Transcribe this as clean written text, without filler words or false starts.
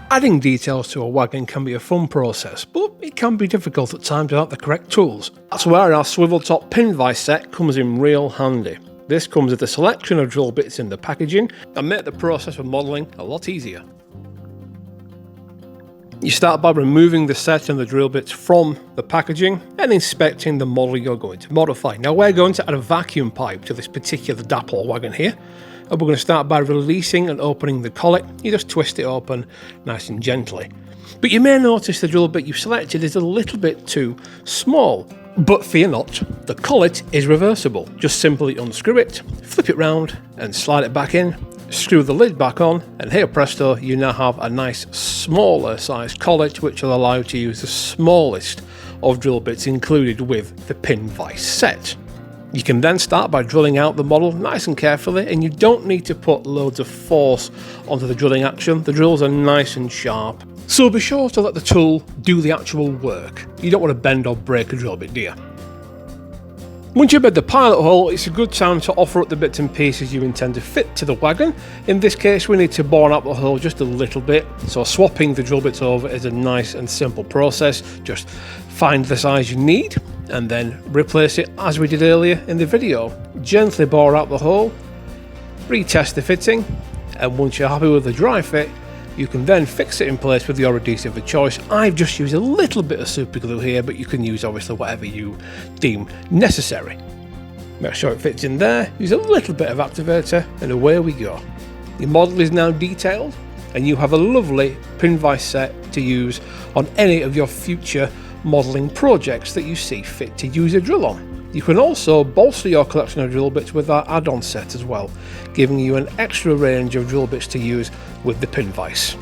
Adding details to a wagon can be a fun process, but it can be difficult at times without the correct tools. That's where our swivel top pin vise set comes in real handy. This comes with a selection of drill bits in the packaging and make the process of modelling a lot easier. You start by removing the set and the drill bits from the packaging and inspecting the model you're going to modify. Now we're going to add a vacuum pipe to this particular DAPOL wagon here, and we're going to start by releasing and opening the collet. You just twist it open nice and gently. But you may notice the drill bit you've selected is a little bit too small. But fear not, the collet is reversible. Just simply unscrew it, flip it round and slide it back in, screw the lid back on, and here presto, you now have a nice smaller size collet which will allow you to use the smallest of drill bits included with the pin vise set. You can then start by drilling out the model nice and carefully, and you don't need to put loads of force onto the drilling action. The drills are nice and sharp, so be sure to let the tool do the actual work. You don't want to bend or break a drill bit, do you? Once you've made the pilot hole, it's a good time to offer up the bits and pieces you intend to fit to the wagon. In this case, we need to bore out the hole just a little bit, so swapping the drill bits over is a nice and simple process. Just find the size you need and then replace it as we did earlier in the video. Gently bore out the hole, retest the fitting, and once you're happy with the dry fit, you can then fix it in place with your adhesive of choice. I've just used a little bit of super glue here, but you can use obviously whatever you deem necessary. Make sure it fits in there, use a little bit of activator, and away we go. Your model is now detailed, and you have a lovely pin vise set to use on any of your future modelling projects that you see fit to use a drill on. You can also bolster your collection of drill bits with our add-on set as well, giving you an extra range of drill bits to use with the pin vise.